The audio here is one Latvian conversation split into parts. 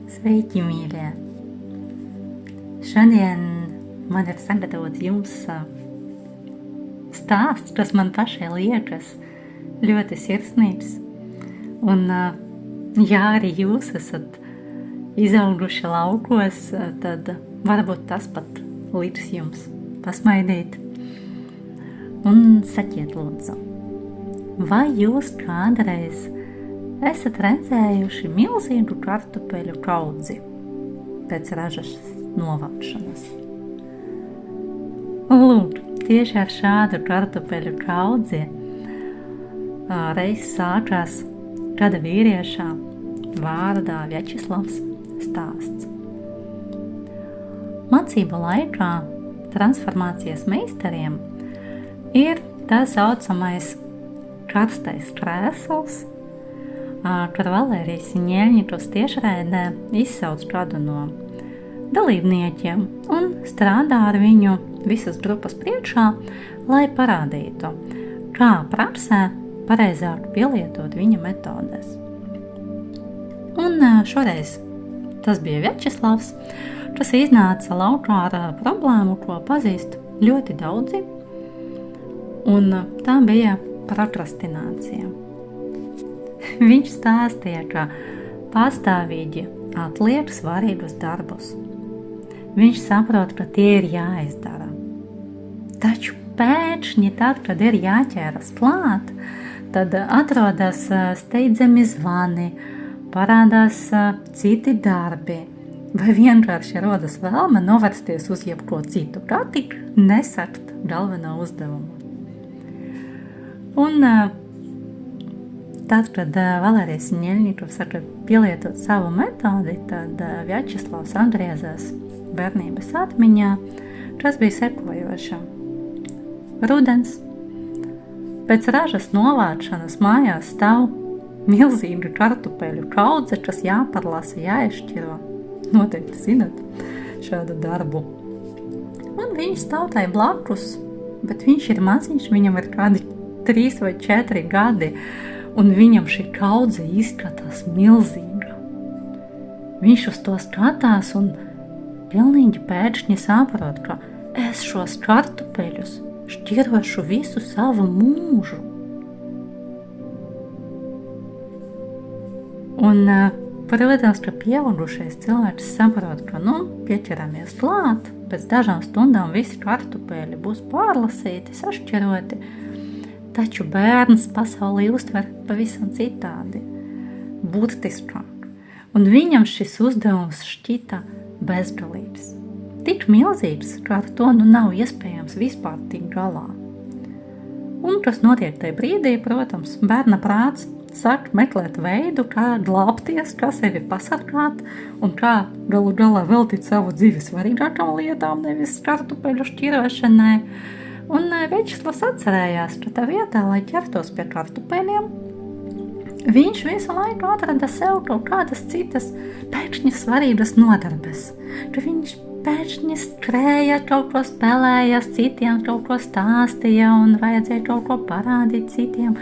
Sveiki, mīļie! Šodien man ir sagatavots jums stāsts, kas man pašai liekas ļoti sirsnīgs. Un, ja arī jūs esat izauguši laukos, tad varbūt tas pat liks jums pasmaidīt. Un sakiet lūdzu, vai jūs kādreiz esat redzējuši milzīgu kartupeļu kaudzi pēc ražas novākšanas? Lūk, tieši ar šādu kartupeļu kaudzi reiz sākās kāda vīriešā vārdā Vjačeslavs stāsts. Mācību laikā transformācijas meistariem ir tā saucamais karstais krēsls, kad Valērijas Ņēļņikovs tiešraidē izsauc kādu no dalībniekiem un strādā ar viņu visas grupas priekšā, lai parādītu, kā praksē pareizāk pielietot viņa metodes. Un šoreiz tas bija Vjačeslavs, kas iznāca laukā ar problēmu, ko pazīst ļoti daudzi, un tā bija prokrastinācija. Viņš stāstīja, ka pastāvīgi atliek svarīgus darbus. Viņš saprot, ka tie ir jāizdara. Taču pēkšņi tad, kad ir jāķeras klāt, tad atrodas steidzami zvani, parādās citi darbi, vai vienkārši rodas vēlme novērsties uz jebko citu, kā tik nesakt galveno uzdevumu. Un tad, kad Valērijas Ņēļņikovs saka pielietot savu metodi, tad Vjačeslavs atgriezās bērnības atmiņā, kas bija sekojoša. Rudens. Pēc ražas novākšanas mājās stāv milzīga kartupeļu kaudze, kas jāparlasa, jāizšķiro. Noteikti zinat šādu darbu. Un viņš stāv tai blakus, bet viņš ir maziņš, viņam ir kādi 3 vai 4 gadi, un viņam šī kaudze izskatās milzīga. Viņš uz to skatās un pilnīgi pēkšņi saprot, ka es šos kartupeļus šķirošu visu savu mūžu. Un, protams, ka pieaugušais cilvēks saprot, ka, pieķeramies klāt, pēc dažām stundām visi kartupeļi būs pārlasīti, sašķiroti, taču bērns pasaulī uztver pavisam citādi, burtiskāk, un viņam šis uzdevums šķita bezgalīgs. Tik milzīgs, ka ar to nav iespējams vispār tikt galā. Un kas notiek tajā brīdī, protams, bērna prāts sāk meklēt veidu, kā glābties, kā sevi pasargāt un kā galu galā veltīt savu dzīvi svarīgākām lietām, nevis kartupeļu šķirošanai. Un Vjačeslavs atcerējās, ka tā vietā, lai ķertos pie kartupeļiem, viņš visu laiku atrada sev kaut kādas citas pēkšņi svarīgas nodarbes, ka viņš pēkšņi skrēja, kaut ko spēlējās, citiem kaut ko stāstīja un vajadzēja kaut ko parādīt citiem.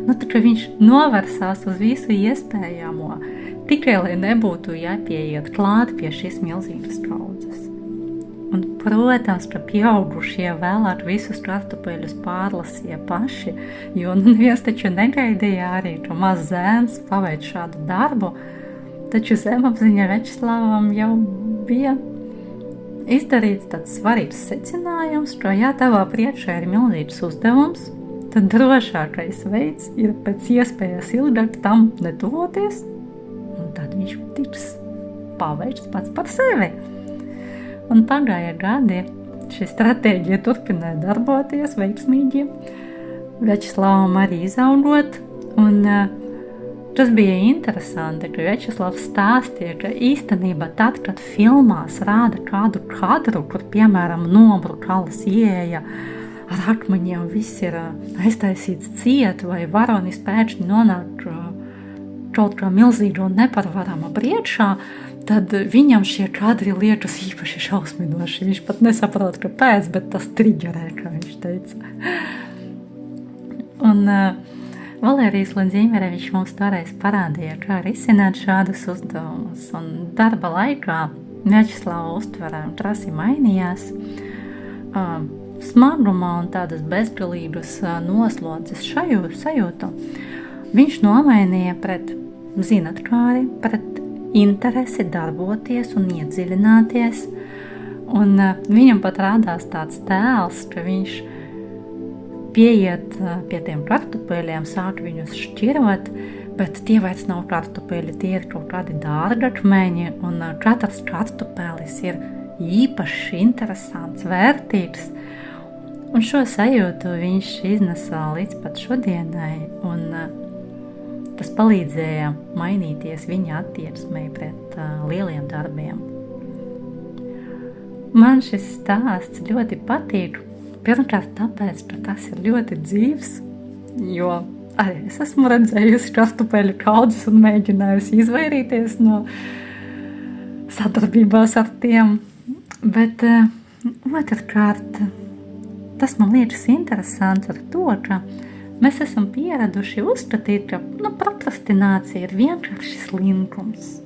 Tā kā viņš novērsās uz visu iespējamo, tikai lai nebūtu jāpieiet klāt pie šīs milzīgas kaudzes. Un, protams, ka pieaugušie vēlāk visus kartupeļus pārlasīja paši, jo neviens taču negaidīja arī, ka mazs zēns paveic šādu darbu, taču zemapziņa Vjačeslavam jau bija izdarīts tāds svarīgs secinājums, ka ja tavā priekšā ir milzīgs uzdevums, tad drošākais veids ir pēc iespējas ilgāk tam netuvoties, un tad viņš tiks paveikts pats par sevi. Un pagāja gadi, šī stratēģija turpināja darboties veiksmīgi, Vjačeslavam arī izaugot, un tas bija interesanti, ka Vjačeslavs stāstīja, ka īstenībā tad, kad filmās rāda kādu kadru, kur, piemēram, nobruk alas ieeja, ar akmeņiem viss ir aiztaisīts ciet, vai varonis pēkšņi nonāk kaut kā milzīga un neparvarama priekšā, tad viņam šie kadri liekas īpaši šausminoši. Viņš pat nesaprot, kāpēc, bet tas triģerē, kā viņš teica. Un Valērijas Ladzīmerevičs mums toreiz parādīja, kā risināt šādus uzdevumus, un darba laikā Vjačeslava uztverē trasi mainījās. Smaguma un tādas bezgalības noslodzes sajūtu viņš nomainīja pret zinatkāri, pret interesi darboties un iedziļināties, un viņam pat rādās tāds tēls, ka viņš pieiet pie tiem kartupeļiem, sāk viņus šķirot, bet tie vairs nav kartupeļi, tie ir kaut kādi dārgakmeņi, un katrs kartupelis ir īpašs, interesants, vērtīgs. Un šo sajūtu viņš iznesa līdz pat šodienai, un tas palīdzēja mainīties viņa attieksmei pret lieliem darbiem. Man šis stāsts ļoti patīk. Pirmkārt tāpēc, ka tas ir ļoti dzīvs, jo arī es esmu redzējusi kartupeļu kaudzes un mēģinājusi izvairīties no sadarbībās ar tiem. Bet otrkārt, tas man liekas interesants ar to, ka mēs esam pieraduši uzskatīt, ka prokrastinācija ir vienkārši slinkums.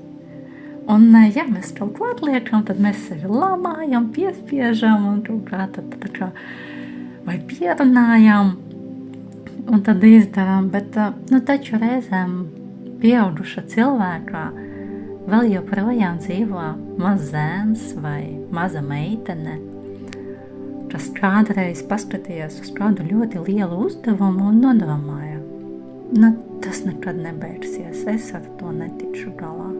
Un, ja mēs kaut ko atliekam, tad mēs sevi lamājam, piespiežam un kaut kā tad vai pierunājam un tad izdarām. Bet, taču reizēm pieauguša cilvēkā vēl joprojām dzīvo mazs zēns vai maza meitene, kas kādreiz paskatījās uz kādu ļoti lielu uzdevumu un nodomāja, tas nekad nebeigsies, es ar to netikšu galā.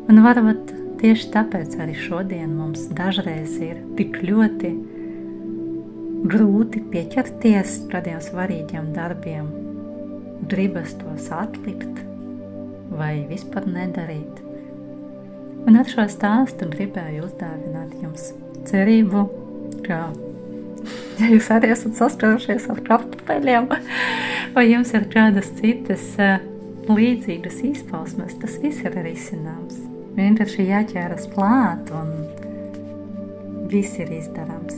Un varbūt tieši tāpēc arī šodien mums dažreiz ir tik ļoti grūti pieķerties kādiem svarīgiem darbiem, gribas tos atlikt vai vispār nedarīt. Un ar šo stāstu gribēju uzdāvināt jums cerību, ka, ja jūs arī esat saskarušies ar kartupeļiem, vai jums ir kādas citas līdzīgas izpausmes, tas viss ir risināms. Vienkārši jāķēras klāt un viss ir izdarāms.